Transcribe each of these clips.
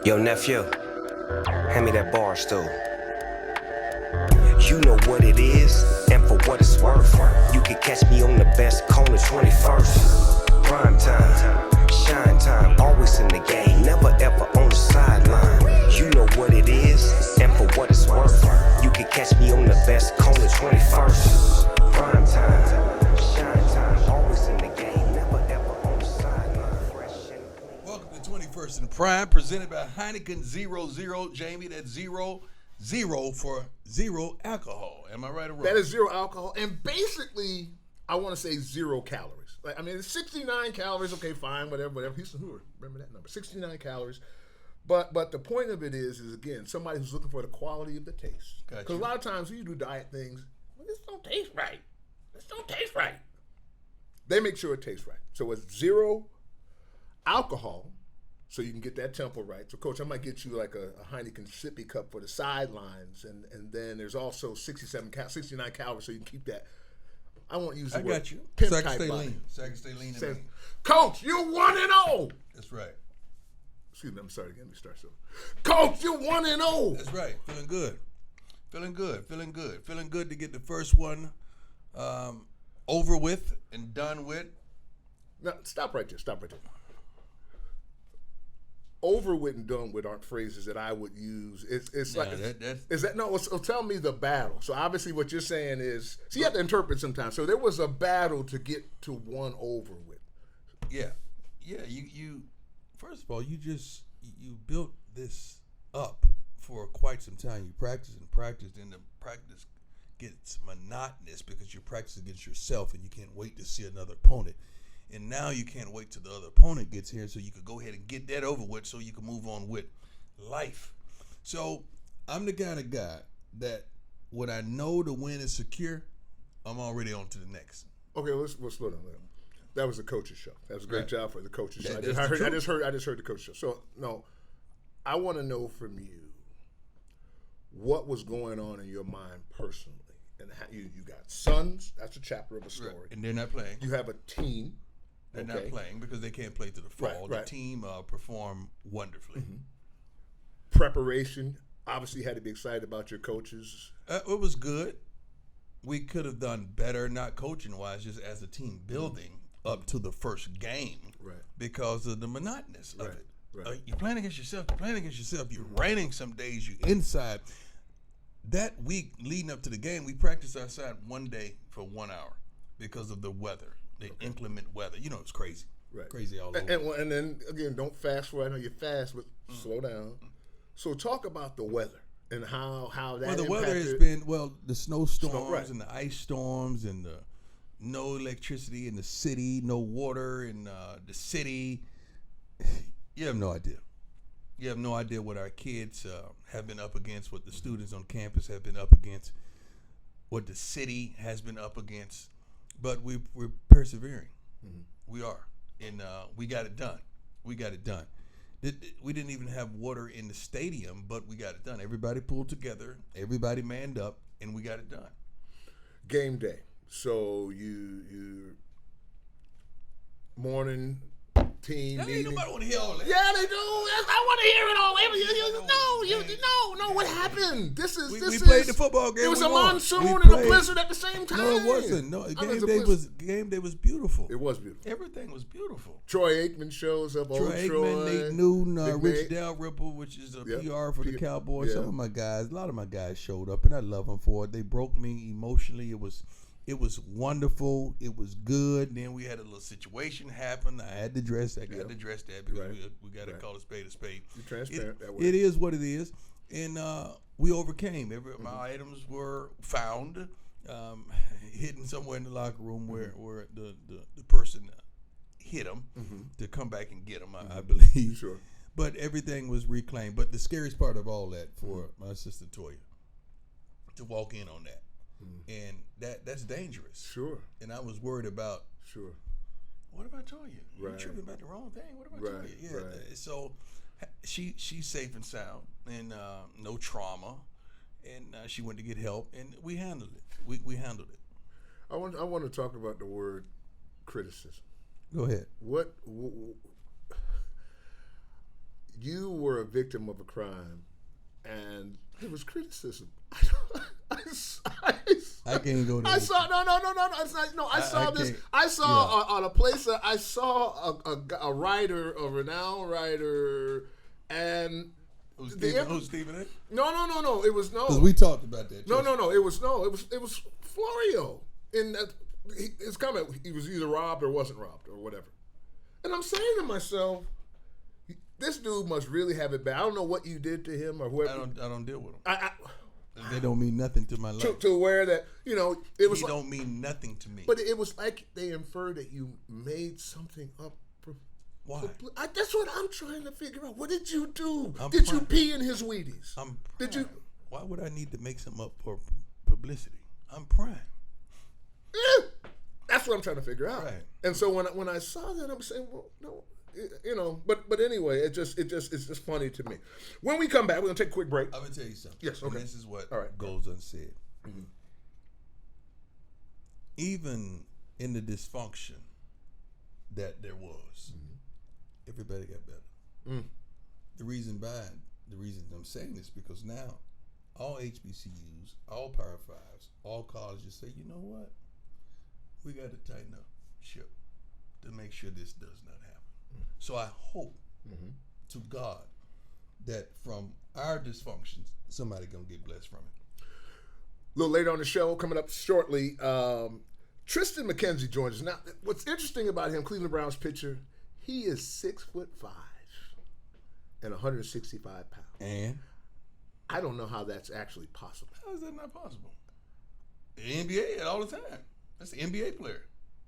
Yo, nephew, hand me that bar stool. You know what it is, and for what it's worth. You can catch me on the best corner 21st. Prime time, shine time, always in the game, never ever on the sideline. You know what it is, and for what it's worth. You can catch me on the best corner 21st. Prime time, shine time, always in the game, never ever on the sideline. Welcome to 21st and Prime, presented by Heineken 00. Jamie, that's 0 for zero alcohol. Am I right or wrong? That is zero alcohol, and basically, I want to say 0 calories. Like, I mean, it's 69 calories. Okay, fine, whatever. Houston Hoover, remember that number? 69 calories. But the point of it is again, somebody who's looking for the quality of the taste. Gotcha. Because a lot of times when you do diet things, well, this don't taste right. This don't taste right. They make sure it tastes right. So it's 0 alcohol, so you can get that tempo right. So, Coach, I might get you like a Heineken sippy cup for the sidelines, and then there's also 69 calories, so you can keep that. I won't use the I word got you. pimp So I can type stay body. lean. So I can stay lean and Says, lean. Coach, you 1-0. That's right. Excuse me, I'm sorry. Let me start so. Coach, you 1-0. That's right. Feeling good. Feeling good to get the first one over with and done with. Now, stop right there. Over with and done with aren't phrases that I would use. It's Nah, like, that's- is that no? So tell me the battle. So obviously, what you're saying is, so you have to interpret sometimes. So there was a battle to get to one over with. Yeah. You. First of all, you built this up for quite some time. You practice, and the practice gets monotonous because you practice against yourself, and you can't wait to see another opponent. And now you can't wait till the other opponent gets here, so you could go ahead and get that over with, so you can move on with life. So I'm the kind of guy that when I know the win is secure, I'm already on to the next. Okay, let's slow down. That was the coach's show. That was a great job for the coach's show. I just heard the coach's show. So no, I want to know from you what was going on in your mind personally, and how you got sons. That's a chapter of a story, Right. And they're not playing. You have a team. They're not playing because they can't play to the fall. Right. The team performed wonderfully. Mm-hmm. Preparation. Obviously, you had to be excited about your coaches. It was good. We could have done better, not coaching-wise, just as a team building up to the first game, Right. because of the monotonous of it. Right. You're playing against yourself. You're raining some days. You're inside. That week leading up to the game, we practiced outside one day for 1 hour because of the weather. The inclement weather. You know, it's crazy. Right. Crazy all over. And then, again, don't fast forward. I know you're fast, but slow down. So talk about the weather and how that Well, the impacted. weather has been, the snowstorms right. and the ice storms and the no electricity in the city, no water in the city. You have no idea. You have no idea what our kids have been up against, what the students on campus have been up against, what the city has been up against. But we're persevering. Mm-hmm. We are. And we got it done. We didn't even have water in the stadium, but we got it done. Everybody pulled together. Everybody manned up, and we got it done. Game day. So you morning team Ain't meeting. nobody want to hear all that. Yeah, they do. I want to hear it all. What happened? We played the football game. It was we a won. monsoon We and played. a blizzard at the same time. No, it wasn't. No, game day was beautiful. It was beautiful. Everything was beautiful. Troy Aikman shows up. Troy Aikman, Nate Newton, Big Rich Nate. Dalrymple, which is a Yep. PR for the Cowboys. Yeah. Some of my guys, a lot of my guys showed up, and I love them for it. They broke me emotionally. It was wonderful. It was good. Then we had a little situation happen. I had to address that. Got to address that because Right. we got to call a spade a spade. You're transparent that way. It is what it is, and we overcame. My items were found, hidden somewhere in the locker room where the person hid them to come back and get them. I believe. Sure. But everything was reclaimed. But the scariest part of all that for my sister Toya to walk in on that. And that's dangerous. Sure. And I was worried about, Sure. what about Toya? You're Right. tripping about the wrong thing. What about Right, Toya? Yeah. right. So she's safe and sound and no trauma. And she went to get help, and we handled it. We handled it. I want to talk about the word criticism. Go ahead. You were a victim of a crime, and there was criticism. I can't go there. I saw no. It's not, no, I saw this. I saw on a place. I saw a writer, a renowned writer, and Who's Stephen A? No. It was no. Because we talked about that. No. It was Florio. In that, his comment, he was either robbed or wasn't robbed or whatever. And I'm saying to myself, this dude must really have it bad. I don't know what you did to him or whoever. I don't deal with him. They don't mean nothing to my life. To where that, it was. He don't mean nothing to me. But it was like they inferred that you made something up. Why? That's what I'm trying to figure out. What did you do? Did you pee in his Wheaties? Did you? Why would I need to make something up for publicity? I'm prime. That's what I'm trying to figure out. Right. And so when I saw that, I'm saying, well, no, but anyway, it's just funny to me. When we come back, we're gonna take a quick break. I'm gonna tell you something. Yes, okay. And this is what All right. goes unsaid. Mm-hmm. Even in the dysfunction that there was, everybody got better. Mm. The reason I'm saying this because now all HBCUs, all Power Fives, all colleges say, you know what? We got to tighten up ship to make sure this does not happen. So I hope to God that from our dysfunctions, somebody gonna get blessed from it. A little later on the show, coming up shortly, Triston McKenzie joins us. Now, what's interesting about him, Cleveland Browns pitcher, he is 6'5" and 165 pounds. And I don't know how that's actually possible. how is that not possible? The NBA all the time. That's the NBA player.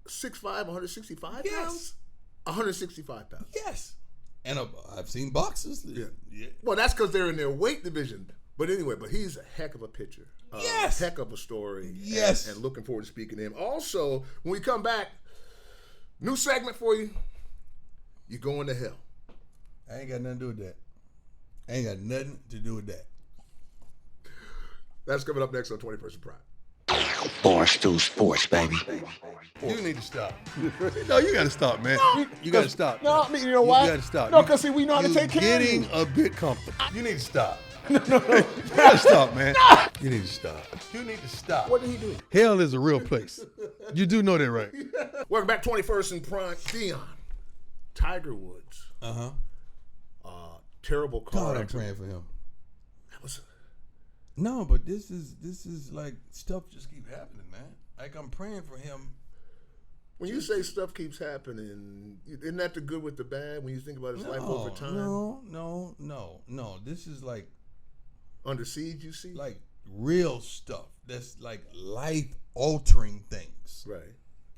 6'5", 165 Yes. pounds? 165 pounds. Yes. And I've seen boxers. Yeah. Well, that's because they're in their weight division. But anyway, he's a heck of a pitcher. Yes. Heck of a story. Yes. And looking forward to speaking to him. Also, when we come back, new segment for you. You're going to hell. I ain't got nothing to do with that. I ain't got nothing to do with that. That's coming up next on 21st Prime. Barstool Sports, baby. You need to stop. No, you got to stop, man. You got to stop. No, you know why? You got to stop. No, because we know how to take care of you. Getting a bit comfortable. You need to stop. No. You got to stop, man. You need to stop. You need to stop. What did he do? Hell is a real place. You do know that, right? Welcome back, 21st and Prime. Dion, Tiger Woods. Terrible car God, I'm accident. praying for him. That was. No, but this is like stuff just keep happening, man. Like I'm praying for him. When you say stuff keeps happening, isn't that the good with the bad when you think about his life over time? No. This is like Under siege, you see? like real stuff. That's like life altering things. Right.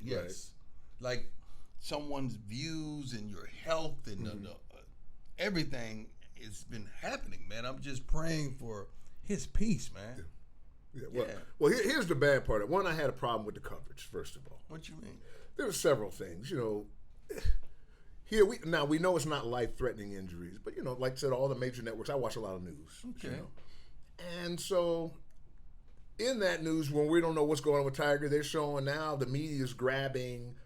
Yes. Like someone's views and your health and everything has been happening, man. I'm just praying for his peace, man. Yeah, well, here's the bad part. One, I had a problem with the coverage, first of all. What you mean? There were several things, Here we know it's not life-threatening injuries, but like I said, all the major networks. I watch a lot of news. Okay. And so, in that news, when we don't know what's going on with Tiger, they're showing now the media is grabbing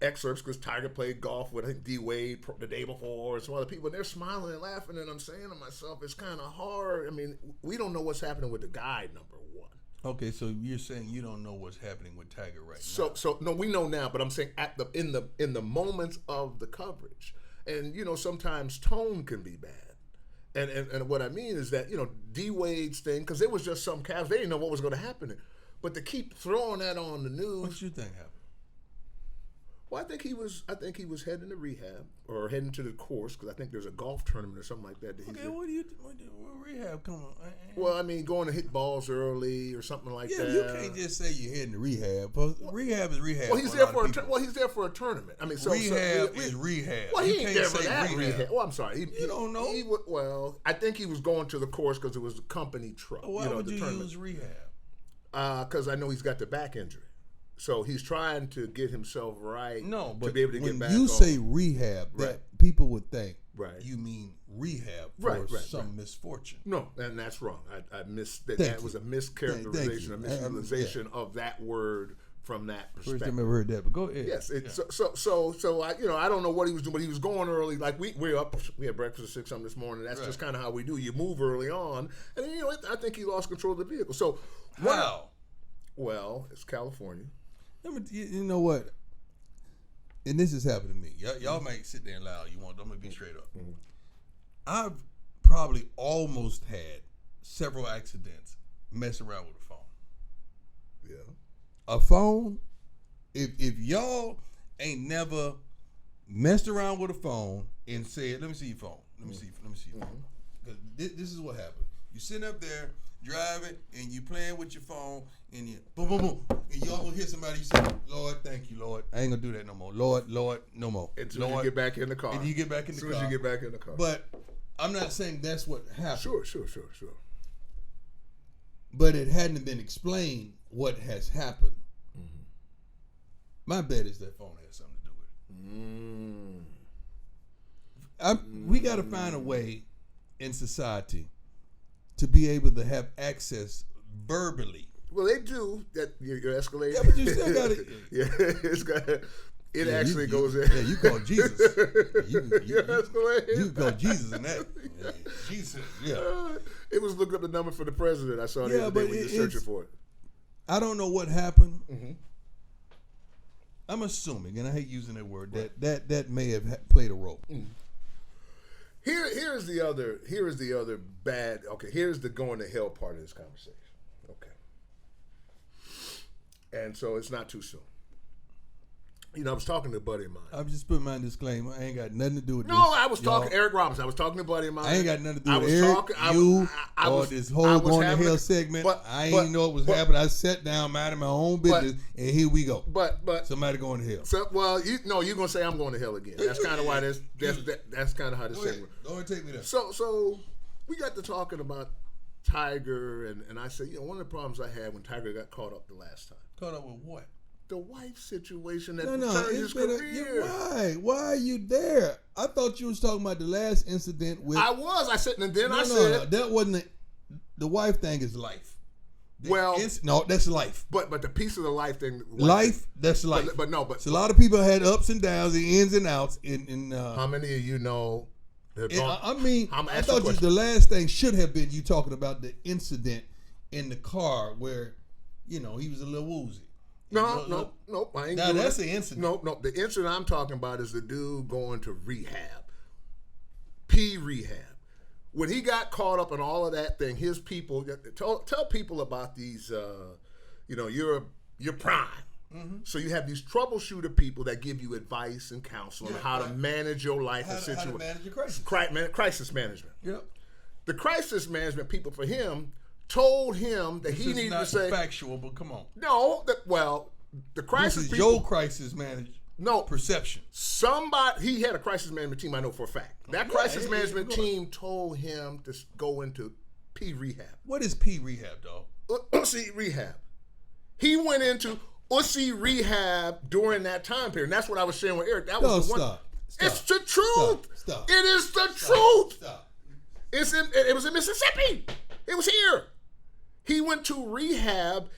excerpts because Tiger played golf with, I think, D. Wade the day before and some other people, and they're smiling and laughing, and I'm saying to myself, it's kind of hard. I mean, we don't know what's happening with the guy, number one. Okay, so you're saying you don't know what's happening with Tiger right now. So no, we know now, but I'm saying in the moments of the coverage, and sometimes tone can be bad, and what I mean is that D. Wade's thing, because it was just some cats, they didn't know what was going to happen, but to keep throwing that on the news. What you think happened? Well, I think he was heading to rehab or heading to the course because I think there's a golf tournament or something like that. Okay, what rehab come on? Well, I mean, going to hit balls early or something like that. Yeah, you can't just say you're heading to rehab. Rehab is rehab. Well, he's there for a tournament. I mean, rehab is rehab. Well, you he ain't can't there for say that rehab. Well, I'm sorry. You don't know. Well, I think he was going to the course because it was a company truck. Why would you tournament. use rehab? Because I know he's got the back injury. So he's trying to get himself right to be able to get back on. When you say rehab, that people would think you mean rehab for some misfortune. No, and that's wrong. I missed that. That was a mischaracterization, a misutilization of that word from that First perspective. time I ever heard that, but go ahead. Yes. So I I don't know what he was doing, but he was going early. Like we're up. We had breakfast at 6 something this morning. That's just kind of how we do. You move early on, and I think he lost control of the vehicle. So How? Well, it's California. You know what? And this has happened to me. Y'all might sit there and lie all you want. I'm gonna be straight up. Mm-hmm. I've probably almost had several accidents messing around with a phone. Yeah. A phone. If y'all ain't never messed around with a phone and said, "Let me see your phone. Let me see your phone." Because this is what happens. You sitting up there driving and you playing with your phone and you boom boom boom and you almost hit somebody. You say, "Lord, thank you, Lord. I ain't gonna do that no more. Lord, no more." Until you get back in the car. And you get back in the car. As soon as you get back in the car. But I'm not saying that's what happened. Sure. But it hadn't been explained what has happened. My bet is that phone has something to do with it. We got to find a way in society to be able to have access verbally. Well, they do. That your Escalade. Yeah, but you still got to. Yeah, it's got. It actually goes in. Yeah, you call Jesus. Escalade. You call Jesus in that. Yeah, Jesus. Yeah. It was looking up the number for the president. I saw the other day when you're searching for it. I don't know what happened. I'm assuming, and I hate using that word, that may have played a role. Here is the other bad. Okay, here's the going to hell part of this conversation. Okay, and so it's not too soon. I was talking to a buddy of mine. I'm just putting my disclaimer. I ain't got nothing to do with this. No, I was talking Eric Roberts. I was talking to a buddy of mine. I ain't got nothing to do with Eric, or this whole going to hell segment. I ain't know what was happening. I sat down, minding my own business, and here we go. But somebody going to hell. So, you're gonna say I'm going to hell again. That's kind of why that's kind of how this segment. Don't take me there. So we got to talking about Tiger, and I said, one of the problems I had when Tiger got caught up the last time. Caught up with what? The wife situation that turned his career. Why are you there? I thought you was talking about the last incident with. I said, and then I said that wasn't the wife thing. Is life. No, that's life. But the piece of the life thing. That's life. But so a lot of people had ups and downs, and ins and outs. How many of you know? I thought the last thing should have been you talking about the incident in the car where, he was a little woozy. No. I ain't. Now that's the incident. No. The incident I'm talking about is the dude going to rehab, rehab. When he got caught up in all of that thing, his people tell people about these. Your prime. Mm-hmm. So you have these troubleshooter people that give you advice and counsel on how to manage your life and situation. How to manage your crisis. Crisis management. Yep. The crisis management people for him told him that he needed to say. This is not factual, but come on. No, the crisis. This is people, your crisis management. No perception. He had a crisis management team. I know for a fact. That crisis management team told him to go into rehab. What is rehab, dog? Ussy rehab. He went into Ussy rehab during that time period. And that's what I was sharing with Eric. That was the one. Stop. It's the truth. Stop. It is the truth. Stop. It was in Mississippi. It was here. He went to rehab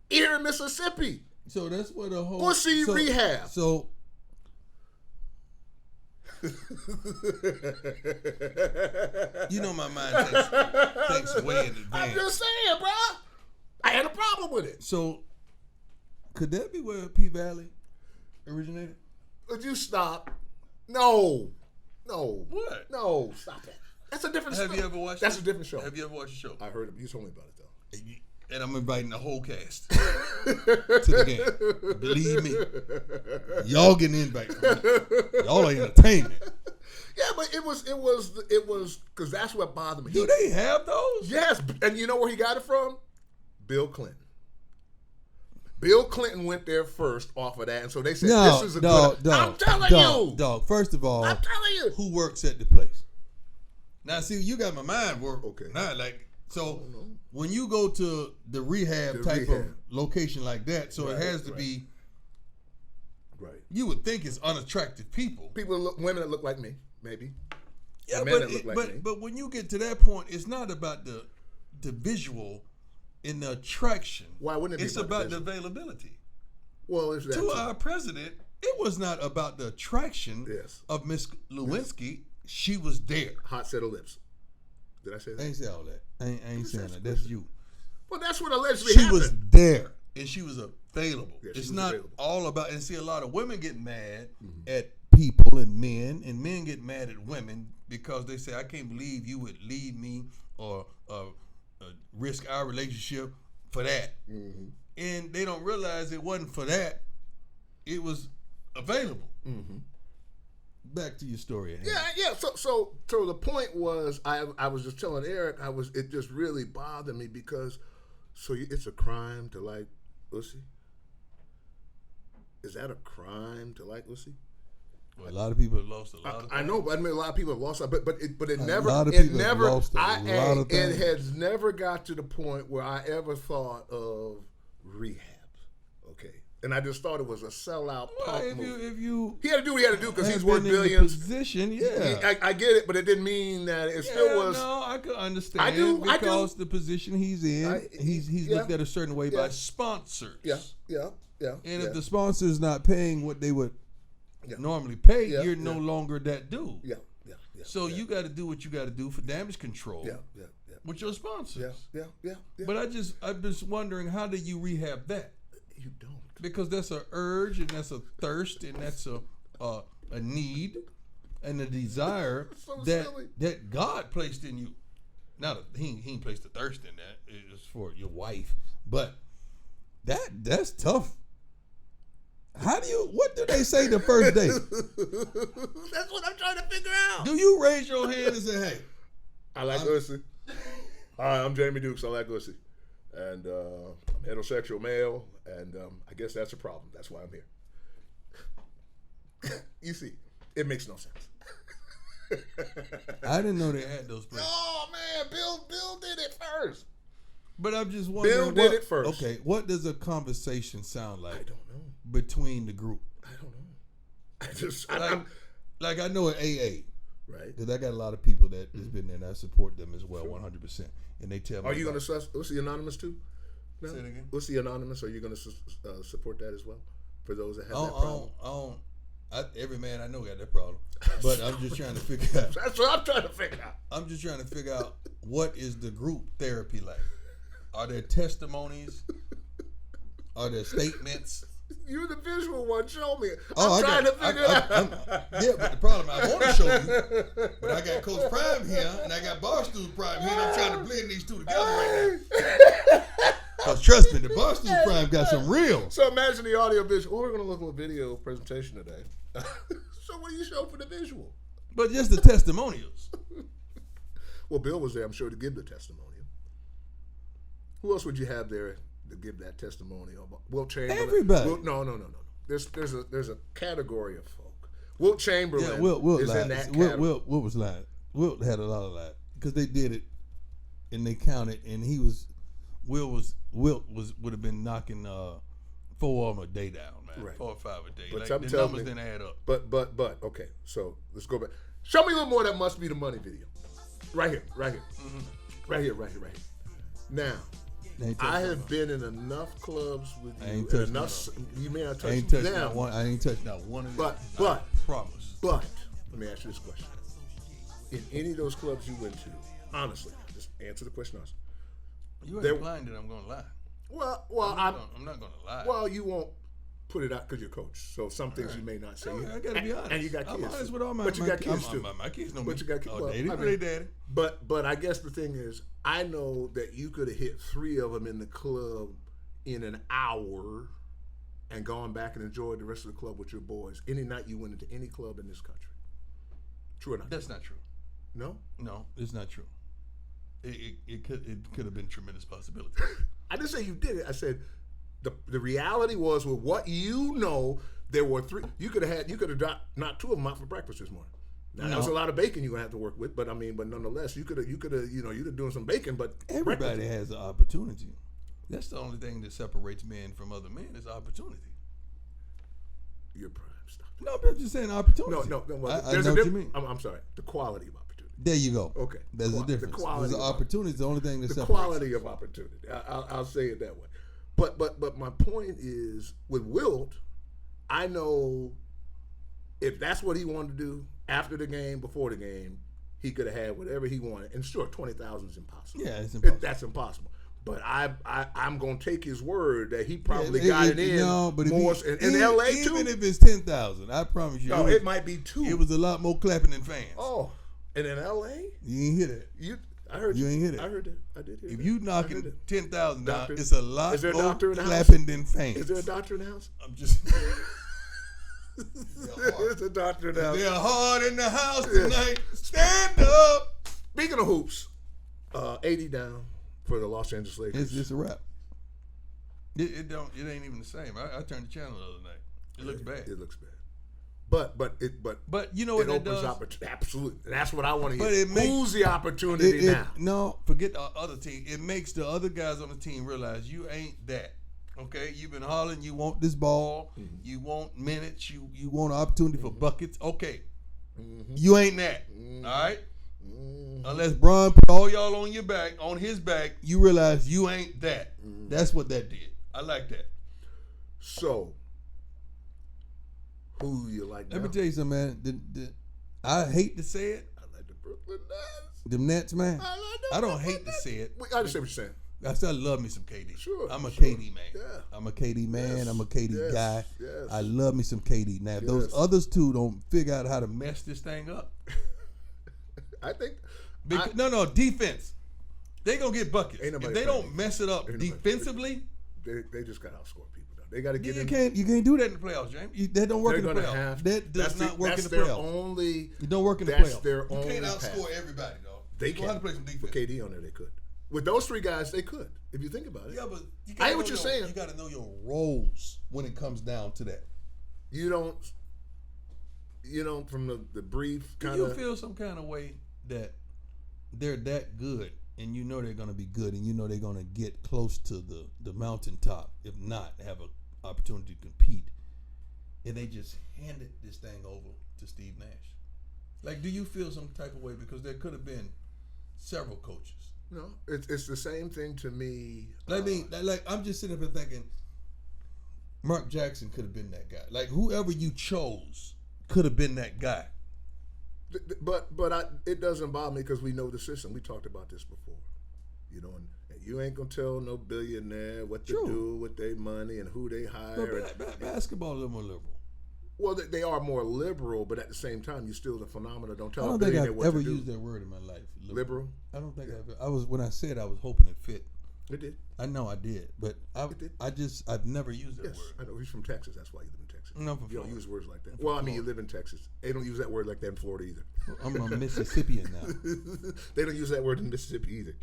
here in Mississippi. So that's what the whole Ussy rehab. So my mind thinks way in advance. I'm just saying, bro. I had a problem with it. So could that be where P Valley originated? Would you stop? No. What? No, stop that. That's a different show. Have you ever watched That's a different show. Have you ever watched the show? I heard it. You told me about it, though. And I'm inviting the whole cast to the game. Believe me. Y'all getting an invite from me. Y'all are entertainment. Yeah, but it was because that's what bothered me. Do they have those? Yes, and you know where he got it from? Bill Clinton. Bill Clinton went there first off of that, and so they said, this is a good... I'm telling you! Dog, first of all, I'm telling you! Who works at the place? Now, see, you got my mind work. Okay. Now, so when you go to the rehab type of location like that, so it has to be... Right. You would think it's unattractive people. Women that look like me, maybe. Yeah, men that look like me. But when you get to that point, it's not about the visual and the attraction. Why wouldn't it be It's about the availability. Well, it's that to too. our president, it was not about the attraction Yes. of Miss Lewinsky. She was there. Hot set of lips. Did I say I that? ain't say all that. I ain't saying that. That's you. Well, that's what allegedly She happened. was there and she was available. Yeah, she It's was not available. all about. And see, a lot of women get mad at people and men get mad at women because they say, "I can't believe you would leave me or risk our relationship for that." And they don't realize it wasn't for that. It was available. Back to your story. Hank. Yeah. So the point was, I was just telling Eric, it just really bothered me because, it's a crime to like Uzi? Is that a crime to like Uzi? Well, a lot of people have lost a lot of I know, but I mean, a lot of people have lost that, but it never, lot of it people have never, lost a lot of it things. has never got to the point where I ever thought of rehab. Okay, and I just thought it was a sellout Well, punk move. if you He had to do what he had to do because he's have worth been in the billions. position, yeah. I get it, but it didn't mean that it still was. No, I could understand. I do. Because the position he's in, he's yeah. looked at a certain way Yeah. by sponsors. Yeah. And if the sponsor's not paying what they would Yeah. normally pay, Yeah, you're yeah. no longer that dude. Yeah. So you got to do what you got to do for damage control Yeah. with your sponsors. Yeah. But I'm just wondering, how do you rehab that? You don't. Because that's a urge and that's a thirst and that's a need and a desire So that silly. that God placed in you. Now he ain't placed the thirst in that. It's for your wife, but that's tough. What do they say the first day? That's what I'm trying to figure out. Do you raise your hand and say, "Hey, I like Uzi. Hi, I'm Jamie Dukes. I like Uzi. And I'm heterosexual male, and I guess that's a problem. That's why I'm here. You see, it makes no sense. I didn't know they had those places." Oh, man, Bill did it first. But I'm just wondering. Bill did it first. Okay, what does a conversation sound like I don't know. between the group? I don't know. I'm Like I know at AA, right. because I got a lot of people that has been there, and I support them as well, 100%. And they tell me, Are you going to Uzi Anonymous too? No? Say it again? Uzi Anonymous, are you going to support that as well? For those that have that problem? Every man I know got that problem, but I'm just trying to figure out. That's what I'm trying to figure out. I'm just trying to figure out, what is the group therapy like? Are there testimonies? Are there statements? You're the visual one. Show me. Oh, I'm trying to figure it out. Yeah, but the problem, I want to show you, but I got Coach Prime here, and I got Barstool Prime here, and I'm trying to blend these two together right now. Because trust me, the Barstool Prime got some real. So imagine the audio visual. We're going to look at a video presentation today. So what do you show for the visual? But just the testimonials. Well, Bill was there, I'm sure, to give the testimonial. Who else would you have there to give that testimonial? Wilt Chamberlain. Everybody. No. There's a category of folk. Wilt Chamberlain Yeah, Wilt is lied. in that category. Wilt was lying. Wilt had a lot of lie because they did it and they counted, and Wilt would have been knocking 4 of them a day down, man. Right. 4 or 5 a day. But Like, some the tell numbers me- didn't add up. But okay. So let's go back. Show me a little more. That must be the money video. Right here. Mm-hmm. Right here. Now, They ain't touched I not have one. been in enough clubs with I you. ain't And touched enough. You may not I touch ain't touched them. not one. I ain't touched not one of them. But- I promise. But let me ask you this question: in any of those clubs you went to, honestly, just answer the question honestly. You ain't there- implying that I'm going to lie. Well, I'm not going to lie. well, you won't put it out because you're coach. So some things you may not say. I got to be honest. And you got kids. I'm honest too. with all my But you got kids. kids too. My kids know But me. you got kids. Oh, Well, they I know mean, they daddy. But I guess the thing is, I know that you could have hit 3 of them in the club in an hour and gone back and enjoyed the rest of the club with your boys any night you went into any club in this country. True or not? That's not true. No? No, it's not true. It could have been tremendous possibility. I didn't say you did it. I said the reality was, with what you know, there were 3. You could have knocked 2 of them out for breakfast this morning. Now, that was a lot of bacon you're gonna have to work with, but nonetheless, you're doing some bacon. But Everybody breakfast- has an opportunity. That's the only thing that separates men from other men is opportunity. You're prime. Stop. No, but I'm just saying opportunity. No. Well, I there's know a what you difference. mean. I'm sorry. The quality of opportunity. There you go. Okay. There's a The difference. quality There's of opportunity is the only thing that The separates. quality of opportunity. I'll say it that way. But my point is with Wilt, I know if that's what he wanted to do after the game, before the game, he could have had whatever he wanted. And sure, 20,000 is impossible. Yeah, it's impossible. That's impossible. But I'm gonna take his word that he probably got it in. No, but more in LA too. Even if it's 10,000, I promise you. No, it might be 2. It was a lot more clapping than fans. Oh, and in LA, you ain't hear that. I heard you ain't hear that. I heard that. I did hear If that. you knocking 10,000 down, Doctor, it's a lot is there a more doctor in the house? clapping than fans. Is there a doctor in the house? I'm just. There's a doctor in the house. They're hard in the house tonight. Stand up. Speaking of hoops, 80 down for the Los Angeles Lakers. It's a wrap. It ain't even the same. I turned the channel the other night. It looks bad. It looks bad. But you know what it that opens does? Absolutely. That's what I want to But hear. it makes- Who's the opportunity now? No, forget the other team. It makes the other guys on the team realize you ain't that. Okay, you've been hollering. You want this ball. Mm-hmm. You want minutes. You want an opportunity for buckets. Okay, you ain't that. All right. Unless Bron put all y'all on his back, you realize you ain't that. That's what that did. I like that. So, who you like Let now? me tell you something, man. I hate to say it. I like the Brooklyn Nets. Them Nets, man. I like the I don't Brooklyn hate to Nets. say it. I understand what you're saying. I still love me some KD. Sure, I'm a sure. KD man. Yeah. I'm a KD man. Yes, I'm a KD yes, guy. yes. I love me some KD. Now, if those Yes. others two don't figure out how to mess this thing up. I think. No, defense. They gonna get buckets. Ain't If nobody they playing don't mess it up Ain't nobody defensively, They just got to outscore people. Though. They got to get you in. can't do that in the playoffs, James. That don't work They're in the gonna playoffs. have. That does not work in the That's their playoffs. only. It don't work in the That's playoffs. their You only can't path. outscore everybody, dog. They You gonna have to play can. some With defense. KD on there, they could. With those 3 guys, they could. If you think about it. Yeah, but you I hear gotta what know you're saying. You got to know your roles when it comes down to that. You don't. From the brief Do kind you of. feel some kind of way that they're that good, and you know they're going to be good, and you know they're going to get close to the mountaintop, if not have an opportunity to compete, and they just handed this thing over to Steve Nash? Like, do you feel some type of way? Because there could have been several coaches. No, it's the same thing to me. Like I'm just sitting up and thinking, Mark Jackson could have been that guy. Like, whoever you chose could have been that guy. But it doesn't bother me because we know the system. We talked about this before, and you ain't gonna tell no billionaire what to True. do with their money and who they hire. But basketball is a little more liberal. Well, they are more liberal, but at the same time, you still the phenomenon. Don't I tell a don't think billionaire I've what ever to do. used that word in my life. Liberal. I don't think when I said I was hoping it fit. It did. I know I did, but did. I've never used that Yes, word. I know. He's from Texas. That's why you live in Texas. No, I'm from you don't Florida. use words like that. I'm Well, I from mean, you Florida. live in Texas. They don't use that word like that in Florida either. I'm a Mississippian now. They don't use that word in Mississippi either.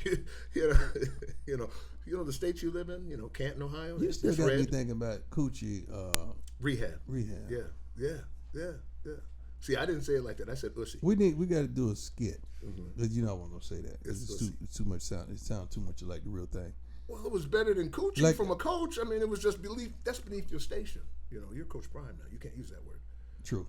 you know the state you live in. Canton, Ohio. You It's still got me red. thinking about coochie Rehab. rehab. Yeah. See, I didn't say it like that. I said ussy. We got to do a skit. But I wasn't gonna say that. It's It's too much sound. It sounds too much like the real thing. Well, it was better than coochie Like- from a coach. I mean, it was just belief. That's beneath your station. You're Coach Prime now. You can't use that word. True.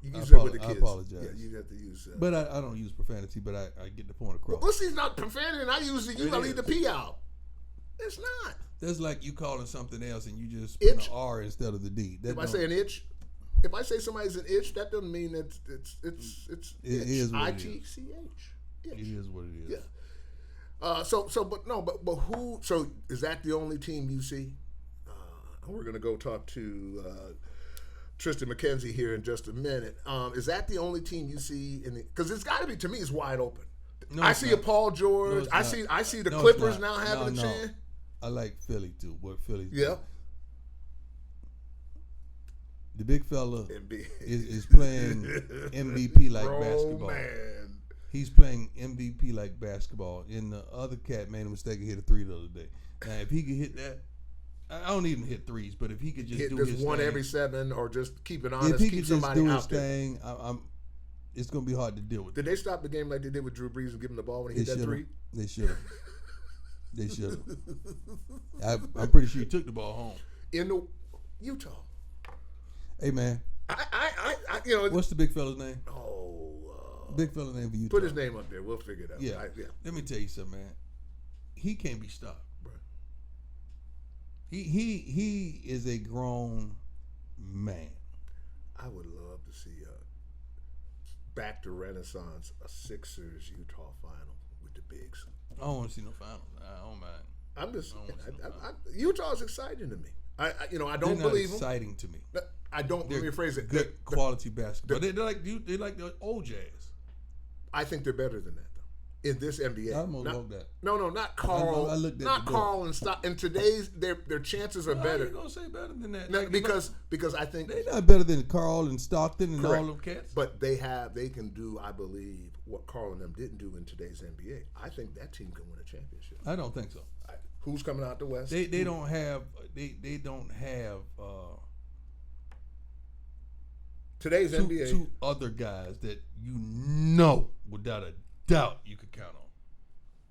You I use that with the I kids. apologize. Yeah, you have to use. But I don't use profanity, but I get the point across. Ussy's not profanity, and I use it. It I leave the is. P out. It's not. That's like you calling something else and you just Itch. put an R instead of the D. That If I don't- say an itch, if I say somebody's an itch, that doesn't mean that it's It itch. is what it is. ITCH. it is what it is. Yeah. But who? So is that the only team you see? We're gonna go talk to Triston McKenzie here in just a minute. Is that the only team you see? Because it's got to be. To me, it's wide open. No, I it's see not. a Paul George. No, it's I not. see the No, it's Clippers not. now having No, a no. chance. I like Philly too. What Philly? Yeah. The big fella NBA. is playing MVP like Bro, basketball. man. He's playing MVP like basketball. And the other cat made a mistake and hit a 3 the other day. Now, if he could hit that, I don't even hit threes, but if he could just Hit do this his one thing, every 7, or just keep it if honest, he keep could just somebody do his out there. thing, it's gonna be hard to deal with. Did they stop the game like they did with Drew Brees and give him the ball when he hit that should've. 3? They should have. They should have. I'm pretty sure he took the ball home. In the Utah. Hey man, I what's the big fella's name? oh, Big fella name for Utah. put his name up there. We'll figure it out. Yeah. Yeah. Let me tell you something, man. He can't be stopped. Right. He is a grown man. I would love to see back to Renaissance, a Sixers Utah final with the bigs. I don't want to see no final. I don't mind. I'm just Utah's exciting to me. I don't They're not believe exciting to me. them. I don't. They're Let me rephrase it. good quality basketball. They like the old Jazz. I think they're better than that though. In this NBA, I almost love that. No, not Carl. I looked at not the board. Carl and Stock. In today's, their chances are Why better. you gonna say better than that? No, Like, because I think they not better than Carl and Stockton and correct. all them cats. But they can do, I believe, what Carl and them didn't do in today's NBA. I think that team can win a championship. I don't think so. Who's coming out the West? They don't have Today's NBA. two other guys that you know without a doubt you could count on.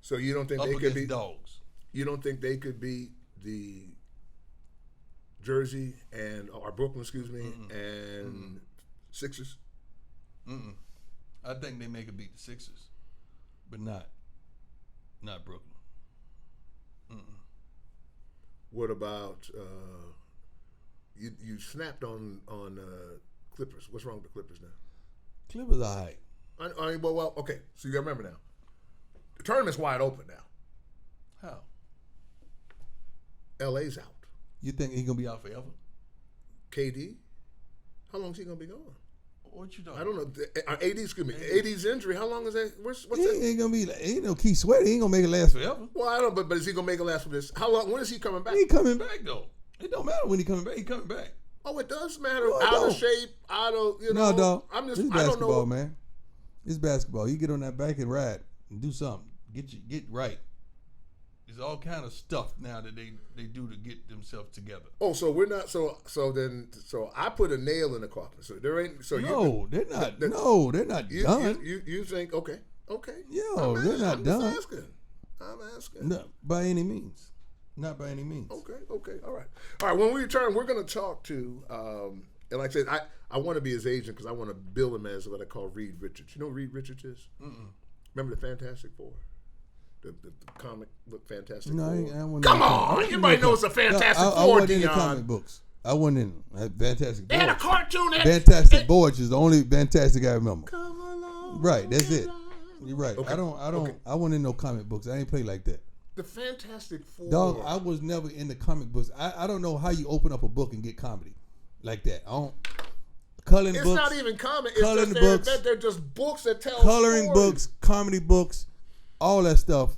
So you don't think Up they could against be? dogs. You don't think they could beat the Jersey or Brooklyn, excuse me, and Sixers? I think they may could beat the Sixers, but not Brooklyn. What about you snapped on Clippers? What's wrong with the Clippers now? Clippers all right. I mean, well, okay. So you got to remember now. The tournament's wide open now. How? LA's out. You think he's gonna be out forever? KD, how long is he gonna be gone? What you talking? I don't know. AD, excuse me. AD's injury. How long is that? What's He that? ain't gonna be. Ain't no Keith Sweat. He ain't gonna make it last forever. Well, I don't. But is he gonna make it last for this? How long? When is he coming back? He coming back though. It don't matter when he coming back. He coming back. Oh, it does matter. No, it Out don't. of shape. Out of know. No, dog. I'm just. It's I don't basketball, know. man. It's basketball. You get on that bike and ride and do something. Get right. There's all kind of stuff now that they do to get themselves together. Oh, so we're not. So I put a nail in the coffin. So there ain't. So No, they're not. No, they're not done. You think okay? Yo, they're not done. I'm asking. No, by any means. Not by any means. Okay, all right. When we return, we're going to talk to, and like I said, I want to be his agent because I want to bill him as what I call Reed Richards. You know who Reed Richards is? Remember the Fantastic Four? The comic book Fantastic Four? I wasn't Come on! Everybody knows the Fantastic Four, I wasn't in the Dion. comic books. I wasn't in Fantastic They had a Voyage. cartoon. Fantastic Voyage is the only Fantastic I remember. Come along. Right, that's it. You're right. Okay. I wasn't in no comic books. I ain't play like that. The Fantastic Four. Dog, I was never in the comic books. I don't know how you open up a book and get comedy like that. I don't. Coloring It's books. not even comic. It's Coloring just books. they're just books that tell Coloring stories. books, comedy books, all that stuff.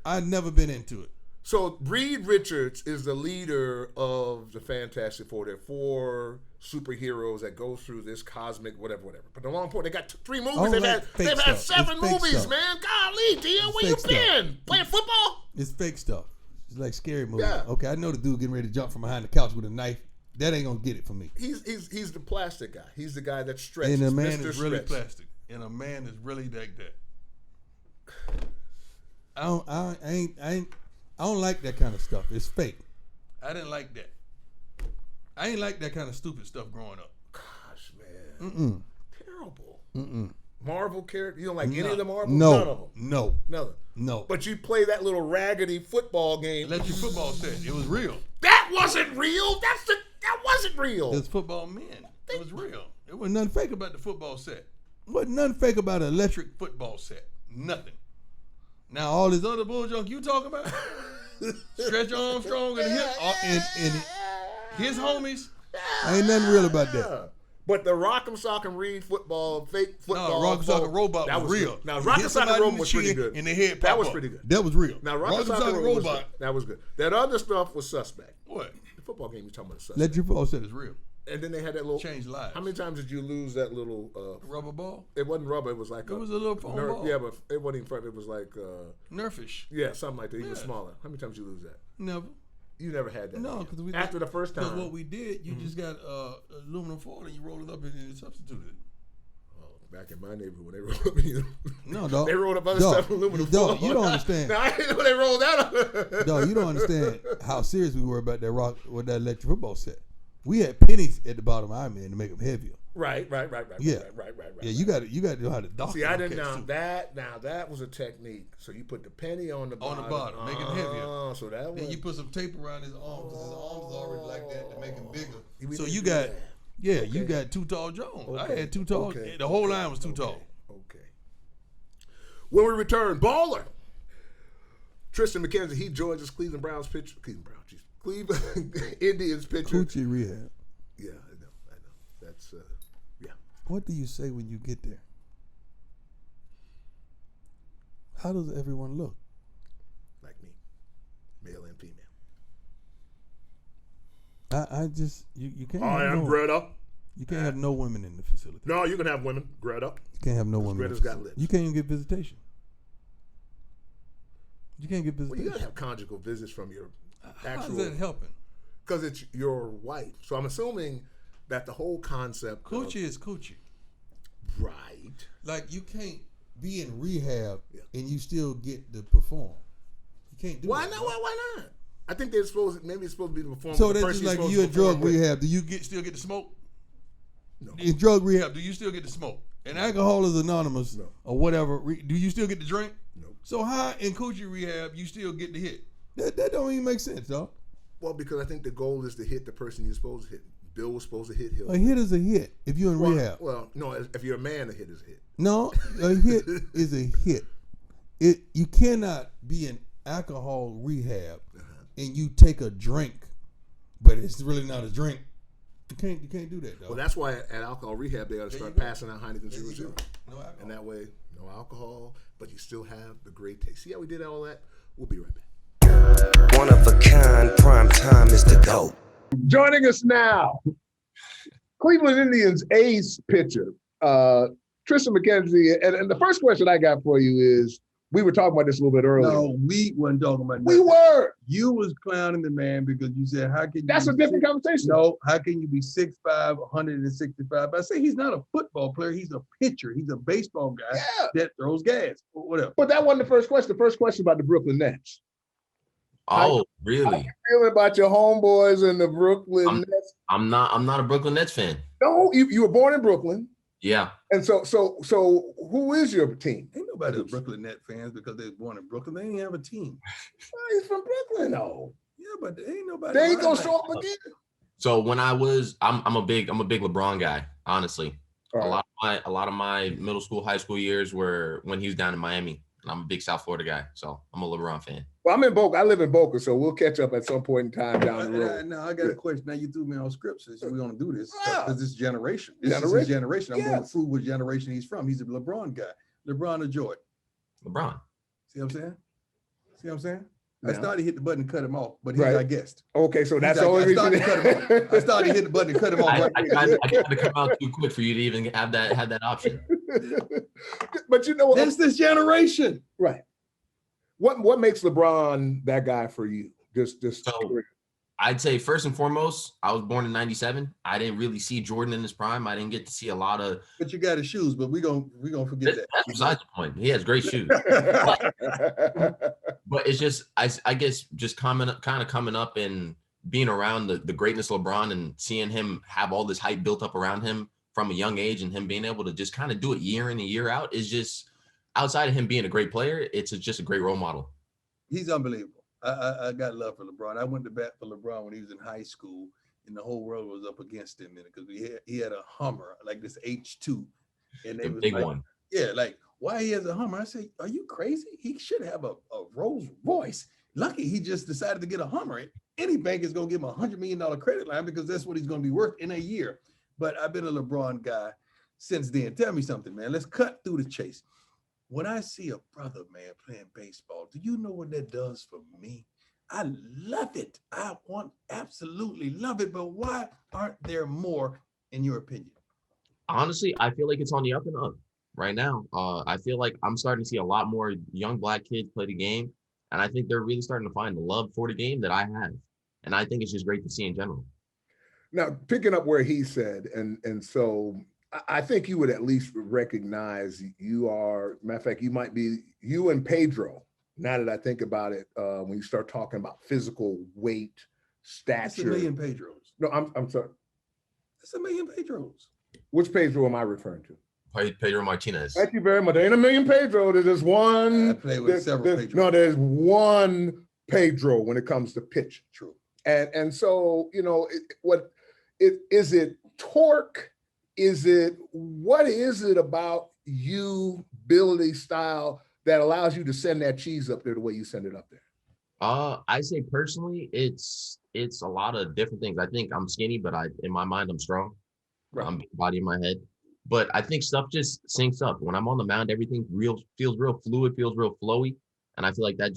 I've never been into it. So Reed Richards is the leader of the Fantastic Four. There are 4 superheroes that go through this cosmic whatever. But the long point, they got 3 movies. Oh, They've like had fake 7 stuff. It's fake movies, stuff. man. Golly, Dion, where you fake been? stuff. Playing football? It's fake stuff. It's like scary movies. Yeah. Okay, I know the dude getting ready to jump from behind the couch with a knife. That ain't gonna get it for me. He's the plastic guy. He's the guy that stretches. And a man Mr. is really Stretch. plastic. And a man is really like that. I don't like that kind of stuff. It's fake. I didn't like that. I ain't like that kind of stupid stuff growing up. Gosh, man. Terrible. Marvel character. You don't like any of the Marvel? No. None of them. No. None. No. But you play that little raggedy football game. Electric football set. It was real. That wasn't real. That wasn't real. It's football men. It was real. There wasn't nothing fake about the football set. Wasn't nothing fake about an electric football set. Nothing. Now all this other bull junk you talking about, Stretch Armstrong and his homies, ain't nothing real about that. But the Rock'em Sock'em Reed football, fake football. No, Rock'em Sock'em Robot that was real. Good. Now You Rock'em hit somebody Sock'em in Robot the was pretty chin good. and the head That pop was up. pretty good. That was real. Now Rock'em Sock'em Robot. That was good. That other stuff was suspect. What? The football game you talking about is suspect. Electric football set is real. And then they had that little Changed lives. How many times did you lose that little Rubber ball? It wasn't rubber. It was like It was a little foam ball. Yeah, but it wasn't even front. It was like Nerfish. yeah, something like that. Even Yeah. smaller. How many times did you lose that? Never. You never had that. No, because after the first time. Because what we did, you just got aluminum foil and you rolled it up and you substituted it. Back in my neighborhood, when they rolled up, No, dog. they rolled up other Dog, stuff in aluminum dog, foil. you don't understand. Now, I didn't know they rolled that up. Dog, you don't understand how serious we were about that electric football set. We had pennies at the bottom of our man to make them heavier. Right. Yeah. Right. Yeah, you got to know how to dock. See, I didn't know that. Now that was a technique. So you put the penny on the bottom. Make it heavier. So that Then was. you put some tape around his arm because his arms are already like that to make him bigger. We So didn't you do got, that. yeah, you got too tall Jones. I had too tall. The whole line was too tall. Okay. When we return, baller. Triston McKenzie, he joins us. Cleveland Indians pitcher. Coochie rehab. Yeah, I know. That's yeah. What do you say when you get there? How does everyone look? Like me, male and female. I just you can't. I am Greta. You can't have no women in the facility. No, you can have women, Greta. You can't have no women. Greta's got lips. You can't even get visitation. You can't get visitation. Well, you gotta have conjugal visits from your actual. How's that helping? Because it's your wife. So I'm assuming that the whole concept. Coochie is coochie. Right. Like you can't be in rehab and you still get to perform. You can't do Why that. not? Why not? I think they're supposed. Maybe it's supposed to be the performance. So that's just like you in drug rehab. Do you still get to smoke? No. In drug rehab, do you still get to smoke? And Alcohol is Anonymous or whatever. Do you still get to drink? No. So how in coochie rehab you still get to hit? That don't even make sense, dog. Well, because I think the goal is to hit the person you're supposed to hit. Bill was supposed to hit Hill. A hit is a hit if you're in rehab. Well, no, if you're a man, a hit is a hit. No, a hit is a hit. You cannot be in alcohol rehab and you take a drink, but it's really not a drink. You can't do that, dog. Well, that's why at alcohol rehab they ought to start passing out Heineken 0.0. No alcohol. And that way, no alcohol, but you still have the great taste. See how we did all that? We'll be right back. One of a kind, prime time is the GOAT. Joining us now, Cleveland Indians ace pitcher, Triston McKenzie. And the first question I got for you is, we were talking about this a little bit earlier. No, we weren't talking about that. We were. You was clowning the man because you said, how can you That's a different conversation. No, how can you be 6'5", 165? I say he's not a football player. He's a pitcher. He's a baseball guy that throws gas or whatever. But that wasn't the first question. The first question about the Brooklyn Nets. Oh, really? How you feeling about your homeboys in the Brooklyn Nets? I'm not a Brooklyn Nets fan. No, you were born in Brooklyn. Yeah. And so who is your team? Ain't nobody Brooklyn Net fans because they were born in Brooklyn. They ain't have a team. Well, he's from Brooklyn, though. Yeah, but ain't nobody. They ain't gonna show up again. So when I'm a big LeBron guy, honestly. Right. A lot of my middle school, high school years were when he was down in Miami. And I'm a big South Florida guy, so I'm a LeBron fan. Well, I'm in Boca. I live in Boca, so we'll catch up at some point in time down the road. Now I got a question. Now you threw me on script, so we're gonna do this because this generation. This is Generation. his generation. I'm Yes. going to prove what generation he's from. He's a LeBron guy. LeBron or Jordan. LeBron. See what I'm saying? See what I'm saying? Yeah. I started to hit the button and cut him off, but he's Right. our guest. Okay, so that's He's the our- only I started reason. to cut him off. I started to hit the button and cut him off. I right got to come out too quick for you to even have that option. But you know what? That's this generation. Right. What makes LeBron that guy for you? Just So, I'd say first and foremost, I was born in '97. I didn't really see Jordan in his prime. I didn't get to see a lot of. But you got his shoes, but we gonna forget that. That's besides the point. He has great shoes. But it's just, I guess, just kind of coming up and being around the greatness of LeBron and seeing him have all this hype built up around him from a young age and him being able to just kind of do it year in and year out is just, outside of him being a great player, it's just a great role model. He's unbelievable. I got love for LeBron. I went to bat for LeBron when he was in high school, and the whole world was up against him because he had a Hummer, like this H2. And they The was big like, one. yeah, like, why he has a Hummer? I say, are you crazy? He should have a Rolls Royce. Lucky he just decided to get a Hummer. Any bank is going to give him $100 million credit line because that's what he's going to be worth in a year. But I've been a LeBron guy since then. Tell me something, man. Let's cut through the chase. When I see a brother, man, playing baseball, do you know what that does for me? I love it. I absolutely love it. But why aren't there more, in your opinion? Honestly, I feel like it's on the up and up right now. I feel like I'm starting to see a lot more young Black kids play the game. And I think they're really starting to find the love for the game that I have. And I think it's just great to see in general. Now, picking up where he said, and so I think you would at least recognize you are, matter of fact, you might be, you and Pedro, now that I think about it, when you start talking about physical weight, That's stature. $1 million Pedros. No, I'm sorry. That's $1 million Pedros. Which Pedro am I referring to? Pedro Martinez. Thank you very much. There ain't a million Pedro. There's just one. I play with several Pedro. No, there's one Pedro when it comes to pitching. True. And so, you know, is it torque? What is it about you, ability, style that allows you to send that cheese up there the way you send it up there? I say personally, it's a lot of different things. I think I'm skinny, but in my mind, I'm strong. Right. I'm big body in my head. But I think stuff just syncs up. When I'm on the mound, everything feels real fluid, feels real flowy. And I feel like that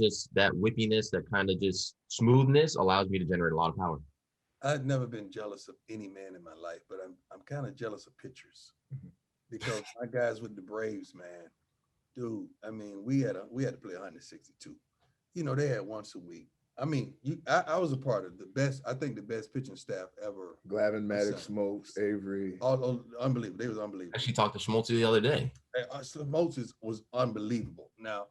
whippiness, that kind of just smoothness allows me to generate a lot of power. I've never been jealous of any man in my life, but I'm kind of jealous of pitchers because my guys with the Braves, man, dude. I mean, we had to play 162. You know, they had once a week. I mean, I was a part of the best. I think the best pitching staff ever. Glavine, Maddox, Smoltz, Avery. All unbelievable. They was unbelievable. I actually talked to Schmaltz the other day. Smoltz was unbelievable. Now,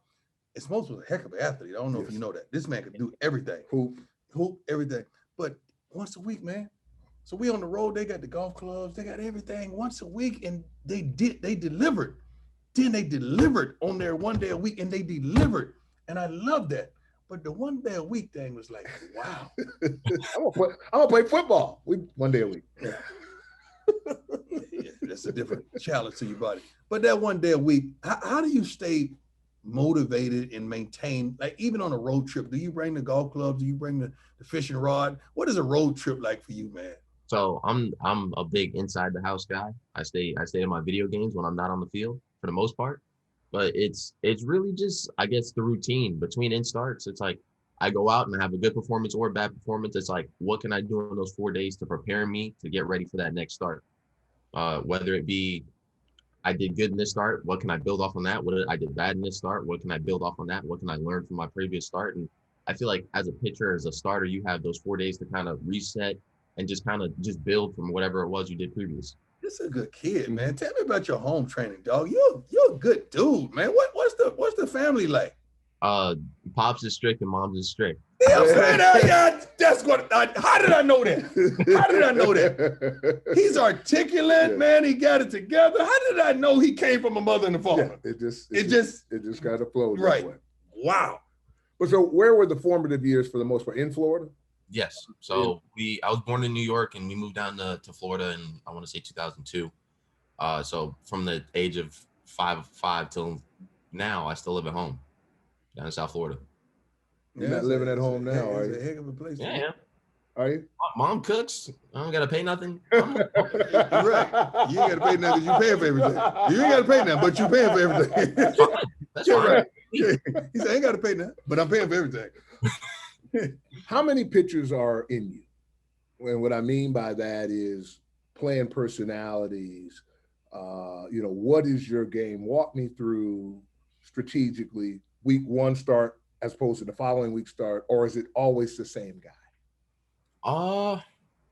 Smoltz was a heck of an athlete. I don't know if you know that. This man could do everything. Hoop, everything. But once a week, man. So we on the road. They got the golf clubs. They got everything once a week, and they delivered. Then they delivered on their 1 day a week, and they delivered, and I love that. But the 1 day a week thing was like, wow. I'm gonna play football. 1 day a week. Yeah, that's a different challenge to your body. But that 1 day a week, how do you stay motivated and maintain, like even on a road trip? Do you bring the golf clubs? Do you bring the fishing rod? What is a road trip like for you, man? So I'm a big inside the house guy. I stay in my video games when I'm not on the field for the most part. But it's really just, I guess, the routine between in starts. It's like I go out and have a good performance or a bad performance. It's like, what can I do in those 4 days to prepare me to get ready for that next start? Whether it be I did good in this start, what can I build off on that? What I did bad in this start, what can I build off on that? What can I learn from my previous start? And I feel like as a pitcher, as a starter, you have those 4 days to kind of reset and just kind of just build from whatever it was you did previous. This is a good kid, man. Tell me about your home training, dog. You're a good dude, man. What's the family like? Pops is strict and mom's is strict. Yeah, that's what. How did I know that? How did I know that? He's articulate, man. He got it together. How did I know he came from a mother and a father? Yeah, it just kind of flowed right. That way. Wow. But so, where were the formative years for the most part? In Florida? Yes. So I was born in New York and we moved down to Florida in, I want to say 2002. So from the age of five till now, I still live at home down in South Florida. You're not living at home now, are you? It's a heck of a place. Yeah. Are you? Mom cooks. I don't got to pay nothing. You're right. You ain't got to pay nothing because you paying for everything. You ain't got to pay nothing, but you paying for everything. That's fine. Right. He said, I ain't got to pay nothing, but I'm paying for everything. How many pitchers are in you? And what I mean by that is playing personalities. What is your game? Walk me through strategically week one start as opposed to the following week start, or is it always the same guy?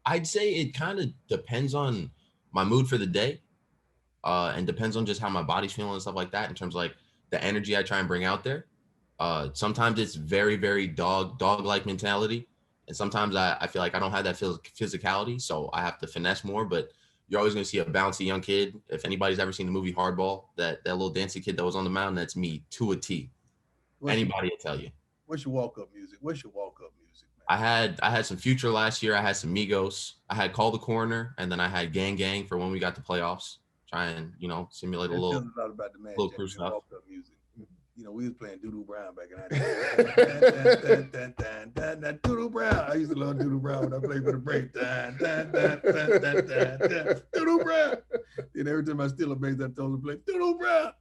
I'd say it kind of depends on my mood for the day, and depends on just how my body's feeling and stuff like that in terms of like the energy I try and bring out there. Sometimes it's very, very dog-like mentality. And sometimes I feel like I don't have that physicality, so I have to finesse more. But you're always going to see a bouncy young kid. If anybody's ever seen the movie Hardball, that little dancing kid that was on the mountain, that's me to a T. Anybody will tell you. What's your walk-up music? Man? I had some Future last year. I had some Migos. I had Call the Coroner, and then I had Gang Gang for when we got to playoffs. Try and, simulate a little crew stuff. Walk-up music. We was playing Doodoo Brown back in the day. Doodoo Brown. I used to love Doodoo Brown when I played for the break. Doodoo Brown. And every time I steal a base, I told him to play Doodoo Brown.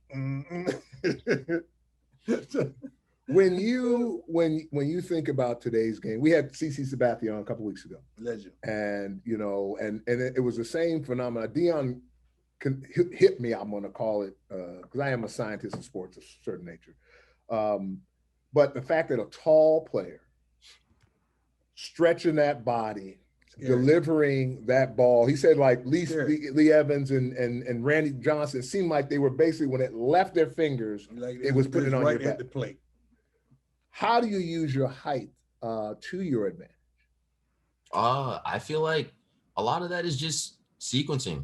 When you think about today's game, we had CC Sabathia on a couple weeks ago. Legend. And it was the same phenomenon. Dion hit me, I'm going to call it, because I am a scientist in sports of a certain nature. But the fact that a tall player stretching that body, delivering that ball, he said like Lee Evans and Randy Johnson seemed like they were basically, when it left their fingers, it was putting it on right your at the plate. How do you use your height to your advantage? I feel like a lot of that is just sequencing,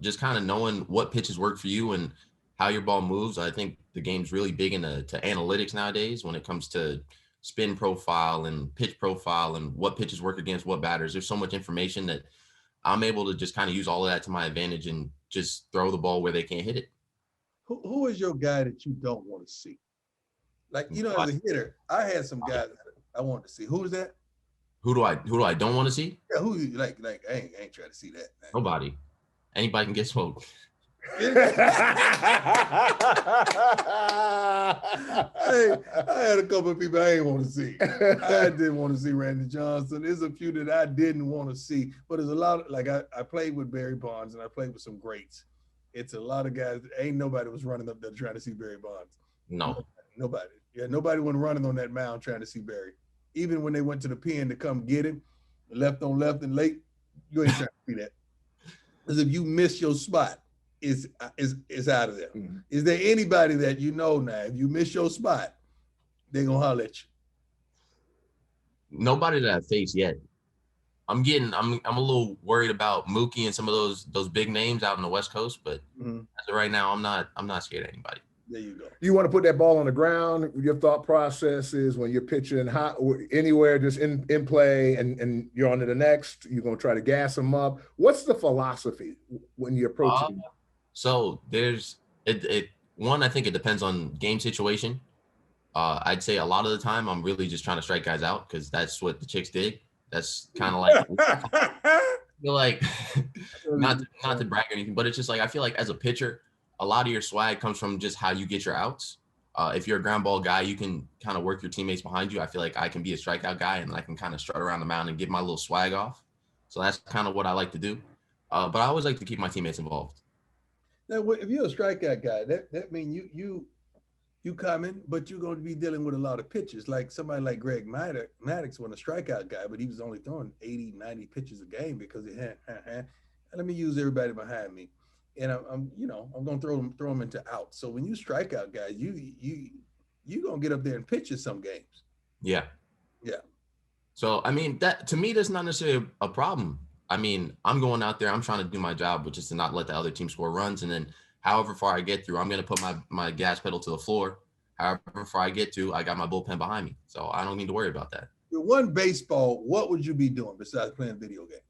just kind of knowing what pitches work for you and how your ball moves. I think the game's really big into analytics nowadays when it comes to spin profile and pitch profile and what pitches work against what batters. There's so much information that I'm able to just kind of use all of that to my advantage and just throw the ball where they can't hit it. Who is your guy that you don't want to see? Like, you know, as a hitter, I had some guys that I wanted to see. Who is that? Who do I don't want to see? Yeah, who like I ain't trying to see that, man. Nobody. Anybody can get smoked. Hey, I had a couple of people I ain't want to see. I didn't want to see Randy Johnson. There's a few that I didn't want to see, but there's a lot of, like, I played with Barry Bonds and I played with some greats. It's a lot of guys. Ain't nobody was running up there trying to see Barry Bonds. No. Nobody. Yeah, nobody went running on that mound trying to see Barry. Even when they went to the pen to come get him, left on left and late, you ain't trying to see that. Because if you miss your spot, it's out of there. Mm-hmm. Is there anybody that you know now, if you miss your spot, they're gonna holler at you? Nobody that I've faced yet. I'm a little worried about Mookie and some of those big names out on the West Coast, but as of right now, I'm not scared of anybody. There you go. You want to put that ball on the ground. Your thought process is when you're pitching hot anywhere, just in play, and you're on to the next. You're gonna try to gas them up. What's the philosophy when you're approaching? So there's one. I think it depends on game situation. I'd say a lot of the time I'm really just trying to strike guys out because that's what the chicks dig. That's kind of like I feel like not to brag or anything, but it's just like I feel like as a pitcher, a lot of your swag comes from just how you get your outs. If you're a ground ball guy, you can kind of work your teammates behind you. I feel like I can be a strikeout guy and I can kind of strut around the mound and get my little swag off. So that's kind of what I like to do. But I always like to keep my teammates involved. Now, if you're a strikeout guy, that means you come in, but you're going to be dealing with a lot of pitches. Like somebody like Greg Maddux was a strikeout guy, but he was only throwing 80, 90 pitches a game because he had, let me use everybody behind me. And I'm going to throw them into outs. So when you strike out guys, you going to get up there and pitch in some games. Yeah. Yeah. So, I mean, that to me, that's not necessarily a problem. I mean, I'm going out there, I'm trying to do my job, which is to not let the other team score runs. And then however far I get through, I'm going to put my gas pedal to the floor. However far I get to, I got my bullpen behind me. So I don't need to worry about that. If you won baseball, what would you be doing besides playing video games?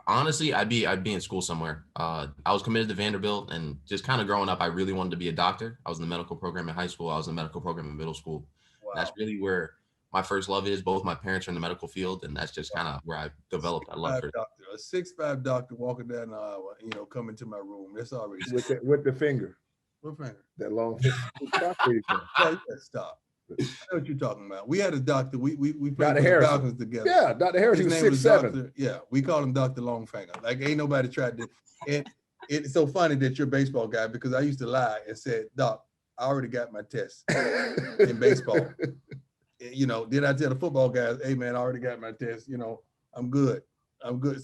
Honestly, I'd be in school somewhere. I was committed to Vanderbilt, and just kind of growing up, I really wanted to be a doctor. I was in the medical program in high school. I was in the medical program in middle school. Wow. That's really where my first love is. Both my parents are in the medical field, and that's just kind of where I developed that love for it. A 6'5" doctor walking down the aisle, coming to my room. That's already with the finger. What finger? That long finger. Stop. I know what you're talking about. We had a doctor. We played Dr. with Harris. the Falcons together. Yeah, Dr. Harris. He was 6'7". Yeah, we called him Dr. Longfinger. Like ain't nobody tried to. And it's so funny that you're a baseball guy because I used to lie and said, "Doc, I already got my test in baseball." Then I tell the football guys, "Hey man, I already got my test. I'm good.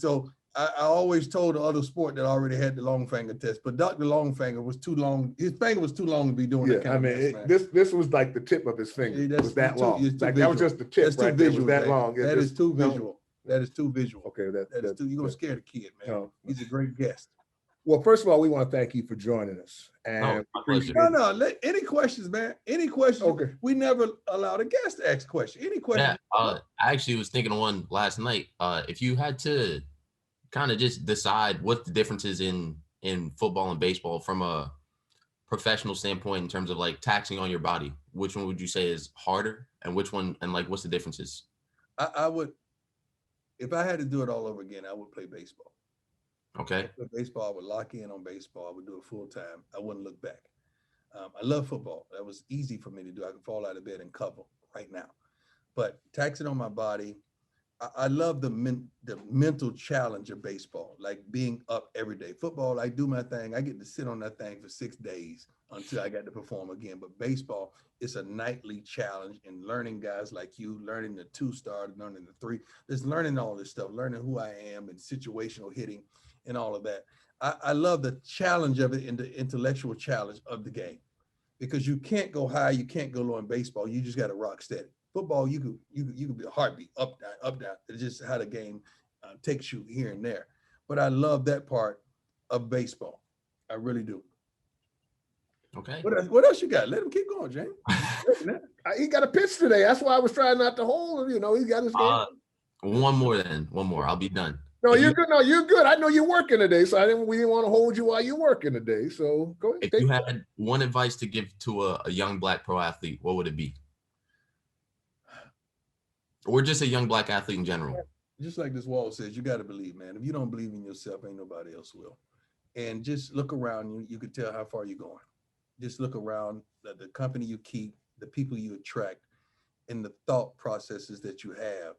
So I always told the other sport that I already had the long finger test, but Dr. Longfinger was too long. His finger was too long to be doing that kind of mess, this was like the tip of his finger. It was that long. That was just the tip. That's too right visual. There. It was that long. That is too visual. That is too visual. Okay, you're gonna scare the kid, man. No. He's a great guest. Well, first of all, we want to thank you for joining us. And any questions, man? Any questions? Okay. We never allowed a guest to ask questions. Any questions? Yeah, I actually was thinking of one last night. If you had to kind of just decide what the differences in football and baseball from a professional standpoint in terms of like taxing on your body, which one would you say is harder and which one, and like what's the differences? I would, if I had to do it all over again, I would play baseball. Okay. Baseball, I would lock in on baseball. I would do it full time. I wouldn't look back. I love football. That was easy for me to do. I could fall out of bed and cover right now. But taxing on my body, I love the mental challenge of baseball, like being up every day. Football, I do my thing. I get to sit on that thing for 6 days until I got to perform again. But baseball, it's a nightly challenge, and learning guys like you, learning the 2-star, learning the 3, just learning all this stuff, learning who I am and situational hitting and all of that. I love the challenge of it and the intellectual challenge of the game, because you can't go high, you can't go low in baseball. You just got to rock steady. Football, you could be a heartbeat, up, down, up, down. It's just how the game takes you here and there. but I love that part of baseball. I really do. Okay. What else you got? Let him keep going, James. He got a pitch today. That's why I was trying not to hold him. You know, he got his game. One more. I'll be done. No, you're good. No, you're good. I know you're working today, so we didn't want to hold you while you're working today. So go ahead. If you had one advice to give to a young Black pro athlete, what would it be? Or just a young Black athlete in general? Just like this wall says, you got to believe, man. If you don't believe in yourself, ain't nobody else will. And just look around. You can tell how far you're going. Just look around the company you keep, the people you attract, and the thought processes that you have.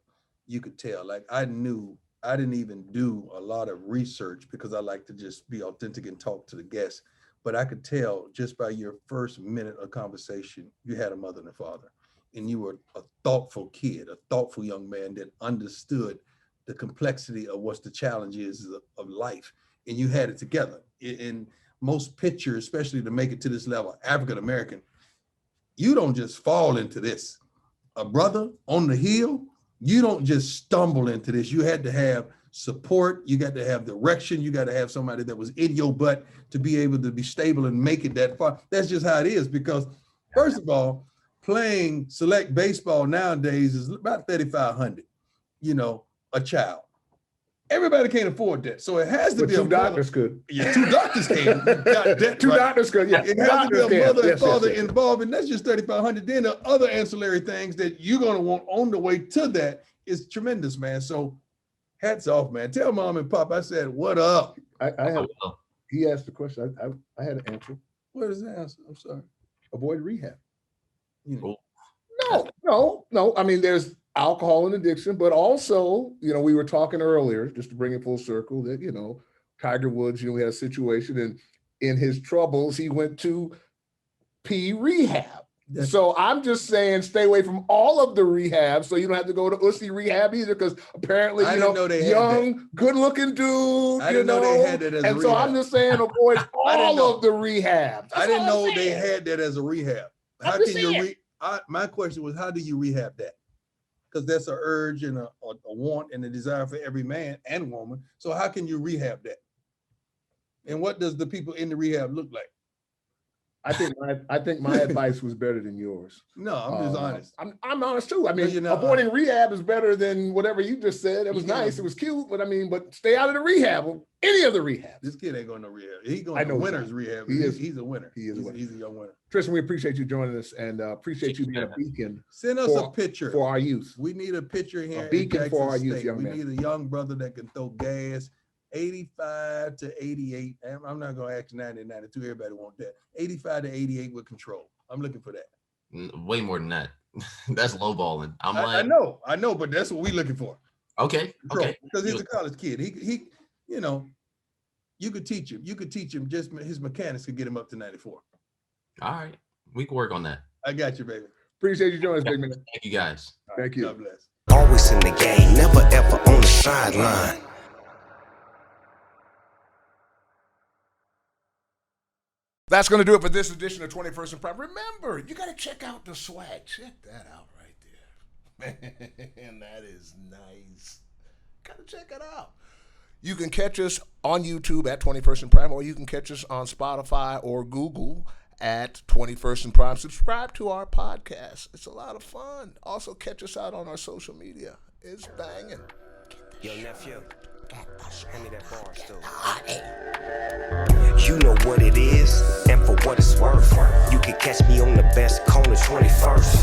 You could tell. Like I didn't even do a lot of research because I like to just be authentic and talk to the guests. But I could tell just by your first minute of conversation, you had a mother and a father, and you were a thoughtful kid, a thoughtful young man that understood the complexity of what the challenge is of life. And you had it together. In most pitchers, especially to make it to this level, African-American, you don't just fall into this. A brother on the hill, you don't just stumble into this. You had to have support. You got to have direction. You got to have somebody that was in your butt to be able to be stable and make it that far. That's just how it is because, first of all, playing select baseball nowadays is about $3,500, a child. Everybody can't afford that. So it has to be two doctors could. Yeah, two doctors can. Two doctors could, yeah. It has to be a mother and father involved, and that's just $3,500. Then the other ancillary things that you're going to want on the way to that is tremendous, man. So hats off, man. Tell mom and pop I said, what up? He asked the question. I had an answer. What is the answer? I'm sorry. Avoid rehab. Cool. No. I mean, there's alcohol and addiction, but also, we were talking earlier, just to bring it full circle, that, Tiger Woods, we had a situation, and in his troubles, he went to rehab. So I'm just saying, stay away from all of the rehab, so you don't have to go to Ussy rehab either, because apparently, young, good-looking dude, I didn't know they had that as a and rehab. so I'm just saying, avoid all of the rehab. I didn't know they had that as a rehab. How can you my question was, how do you rehab that? Because that's an urge and a want and a desire for every man and woman. So how can you rehab that? And what does the people in the rehab look like? I think my advice was better than yours. No, I'm just honest. I'm honest too. I mean, avoiding rehab is better than whatever you just said. It was nice. It was cute, but but stay out of the rehab. Any of the rehab. This kid ain't going to rehab. He's going to winner's rehab. He's a winner. He's a young winner. Triston, we appreciate you joining us and appreciate you being a beacon. Send us a picture for our youth. We need a picture here. A beacon for our youth, young man. We need a young brother that can throw gas. 85 to 88. I'm not going to ask 90, 92. Everybody want that. 85 to 88 with control. I'm looking for that. Way more than that. That's lowballing. I know, but that's what we're looking for. Okay. Control. Okay. Because he's a college kid. He you could teach him. You could teach him. Just his mechanics could get him up to 94. All right. We can work on that. I got you, baby. Appreciate you joining us, big man. Thank you, guys. Thank you. God bless. Always in the game, never ever on the sideline. That's going to do it for this edition of 21st and Prime. Remember, you got to check out the swag. Check that out right there. Man, that is nice. Got to check it out. You can catch us on YouTube at 21st and Prime, or you can catch us on Spotify or Google at 21st and Prime. Subscribe to our podcast. It's a lot of fun. Also, catch us out on our social media. It's banging. Yo, nephew, hand me that bar still. You know what it is, and for what it's worth, you can catch me on the best corner 21st.